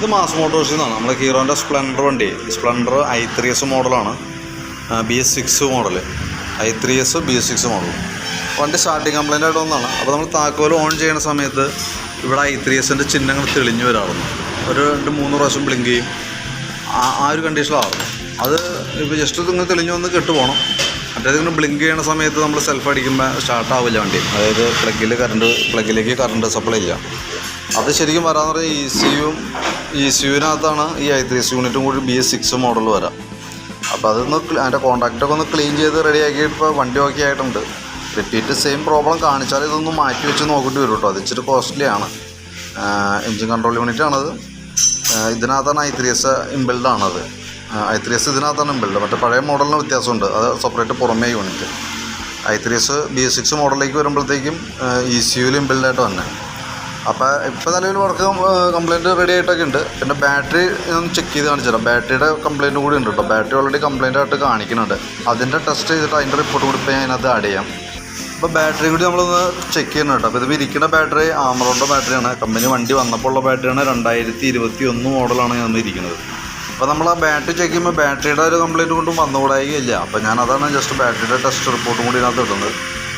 ഇത് മാസ് മോട്ടോഴ്സിൽ നിന്നാണ്. നമ്മൾ ഹീറോൻ്റെ സ്പ്ലെൻഡർ വണ്ടി, സ്പ്ലെൻഡർ i3s മോഡലാണ്, BS6 model, i3s BS6 model. വണ്ടി സ്റ്റാർട്ടിങ് കംപ്ലൈൻ്റ് ആയിട്ട് ഒന്നാണ്. അപ്പോൾ നമ്മൾ താക്കോൽ ഓൺ ചെയ്യുന്ന സമയത്ത് ഇവിടെ i3sൻ്റെ ചിഹ്നങ്ങൾ തെളിഞ്ഞു വരാറുണ്ട്. ഒരു 2-3 പ്രാവശ്യം ബ്ലിങ്ക് ചെയ്യും. ആ ഒരു കണ്ടീഷനിലായിരുന്നു. അത് ഇപ്പോൾ ജസ്റ്റ് നിങ്ങൾ തെളിഞ്ഞു വന്ന് കെട്ട് പോകണം. മറ്റേത് ഇങ്ങനെ ബ്ലിങ്ക് ചെയ്യുന്ന സമയത്ത് നമ്മൾ സെൽഫ് അടിക്കുമ്പോൾ സ്റ്റാർട്ടാവില്ല വണ്ടി. അതായത് പ്ലഗിലേക്ക് കറണ്ട് സപ്ലൈ ഇല്ല. അത് ശരിക്കും വരാമെന്ന് പറഞ്ഞാൽ ECUവിനകത്താണ് ഈ i3s യൂണിറ്റും കൂടി BS6 മോഡൽ വരാം. അപ്പോൾ അതൊന്ന് അതിൻ്റെ കോൺടാക്റ്റൊക്കെ ഒന്ന് ക്ലീൻ ചെയ്ത് റെഡിയാക്കി ഇപ്പോൾ വണ്ടി ഓക്കെ ആയിട്ടുണ്ട്. റിപ്പീറ്റ് സെയിം പ്രോബ്ലം കാണിച്ചാൽ ഇതൊന്ന് മാറ്റി വെച്ച് നോക്കേണ്ടി വരും കേട്ടോ. അത് ഇച്ചിരി കോസ്റ്റ്ലി ആണ്. എൻജിൻ കൺട്രോൾ യൂണിറ്റ് ആണത്. ഇതിനകത്താണ് i3s ഇൻബിൽഡാണത്. i3s ഇതിനകത്താണ് ഇൻബിൽഡ്. മറ്റേ പഴയ മോഡലിന് വ്യത്യാസമുണ്ട്. അത് സെപ്പറേറ്റ് പുറമേ യൂണിറ്റ്. i3s BS6 മോഡലിലേക്ക് വരുമ്പോഴത്തേക്കും ECUവിൽ ഇൻബിൽഡായിട്ട് തന്നെ. അപ്പോൾ ഇപ്പോൾ നിലവിൽ വർക്ക് കംപ്ലയിൻറ്റ് റെഡി ആയിട്ടൊക്കെ ഉണ്ട്. പിന്നെ ബാറ്ററി ഒന്ന് ചെക്ക് ചെയ്ത് കാണിച്ചു തരാം. ബാറ്ററിയുടെ കംപ്ലയിൻറ്റ് കൂടി ഉണ്ട് കേട്ടോ. ബാറ്ററി ഓൾറെഡി കംപ്ലയിൻ്റ് ആയിട്ട് കാണിക്കുന്നുണ്ട്. അതിൻ്റെ ടെസ്റ്റ് ചെയ്തിട്ട് അതിൻ്റെ റിപ്പോർട്ട് കൂടി ഇപ്പോൾ ഞാൻ അതിനകത്ത് ആഡ് ചെയ്യാം. അപ്പോൾ ബാറ്ററി കൂടി നമ്മളൊന്ന് ചെക്ക് ചെയ്യണം കേട്ടോ. അപ്പോൾ ഇതിപ്പോൾ ഇരിക്കുന്ന ബാറ്ററി ആമറോണിൻ്റെ ബാറ്ററിയാണ്. കമ്പനി വണ്ടി വന്നപ്പോൾ ഉള്ള ബാറ്ററിയാണ്. 2021 മോഡലാണ് ഞാൻ ഇരിക്കുന്നത്. അപ്പോൾ നമ്മൾ ആ ബാറ്ററി ചെക്ക് ചെയ്യുമ്പോൾ ബാറ്ററിയുടെ ഒരു കംപ്ലയിൻറ്റ് കൊണ്ടും വന്നുകൂടായില്ല. അപ്പോൾ ഞാൻ അതാണ് ജസ്റ്റ് ബാറ്ററിയുടെ ടെസ്റ്റ് റിപ്പോർട്ടും കൂടി ഇതിനകത്ത് ഇടുന്നത്.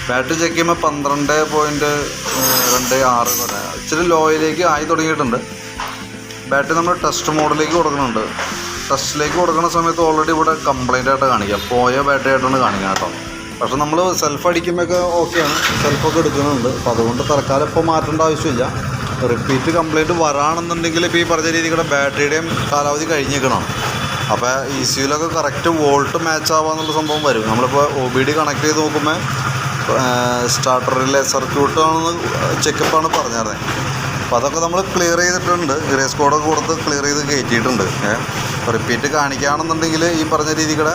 ബാറ്ററി ചെക്ക് ചെയ്യുമ്പോൾ 12.26 വരെ ഇച്ചിരി ലോയിലേക്ക് ആയി തുടങ്ങിയിട്ടുണ്ട്. ബാറ്ററി നമ്മൾ ടെസ്റ്റ് മോഡിലേക്ക് കൊടുക്കുന്നുണ്ട്. ടെസ്റ്റിലേക്ക് കൊടുക്കുന്ന സമയത്ത് ഓൾറെഡി ഇവിടെ കംപ്ലയിൻ്റ് ആയിട്ട് കാണിക്കുക, പോയ ബാറ്ററി ആയിട്ടാണ് കാണിക്കുക കേട്ടോ. പക്ഷേ നമ്മൾ സെൽഫ് അടിക്കുമ്പോഴൊക്കെ ഓക്കെയാണ്, സെൽഫൊക്കെ എടുക്കുന്നുണ്ട്. അപ്പോൾ അതുകൊണ്ട് തൽക്കാലം ഇപ്പോൾ മാറ്റേണ്ട ആവശ്യമില്ല. റിപ്പീറ്റ് കംപ്ലയിൻറ്റ് വരാണെന്നുണ്ടെങ്കിൽ ഇപ്പോൾ ഈ പറഞ്ഞ രീതിയുടെ ബാറ്ററിയുടെയും കാലാവധി കഴിഞ്ഞേക്കണം. അപ്പോൾ ECUവിലൊക്കെ കറക്റ്റ് വോൾട്ട് മാച്ച് ആവാന്നുള്ള സംഭവം വരും. നമ്മളിപ്പോൾ OBD കണക്ട് ചെയ്ത് നോക്കുമ്പോൾ സ്റ്റാർട്ടറിലെ സർക്യൂട്ടാണെന്ന് ചെക്കപ്പാണ് പറഞ്ഞിരുന്നത്. അപ്പോൾ അതൊക്കെ നമ്മൾ ക്ലിയർ ചെയ്തിട്ടുണ്ട്. ഗ്രേസ് കോഡൊക്കെ കൊടുത്ത് ക്ലിയർ ചെയ്ത് കയറ്റിയിട്ടുണ്ട്. റിപ്പീറ്റ് കാണിക്കുകയാണെന്നുണ്ടെങ്കിൽ ഈ പറഞ്ഞ രീതിയുടെ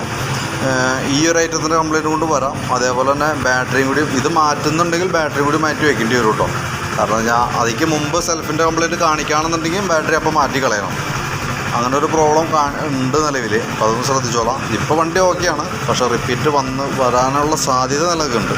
ഈ ഒരു ഐറ്റത്തിൻ്റെ കംപ്ലയിൻറ്റ് കൊണ്ട് വരാം. അതേപോലെ തന്നെ ബാറ്ററിയും കൂടി ഇത് മാറ്റുന്നുണ്ടെങ്കിൽ ബാറ്ററി കൂടി മാറ്റി വെക്കേണ്ടി വരും കേട്ടോ. കാരണം അതിക്ക് മുമ്പ് സെൽഫിൻ്റെ കംപ്ലയിൻറ്റ് കാണിക്കുകയാണെന്നുണ്ടെങ്കിൽ ബാറ്ററി അപ്പോൾ മാറ്റി കളയണം. അങ്ങനെ ഒരു പ്രോബ്ലം ഉണ്ട് നിലവിൽ. അപ്പോൾ അതൊന്ന് ശ്രദ്ധിച്ചോളാം. ഇപ്പോൾ വണ്ടി ഓക്കെയാണ്, പക്ഷേ റിപ്പീറ്റ് വരാനുള്ള സാധ്യത നിലനിൽക്കുന്നുണ്ട്.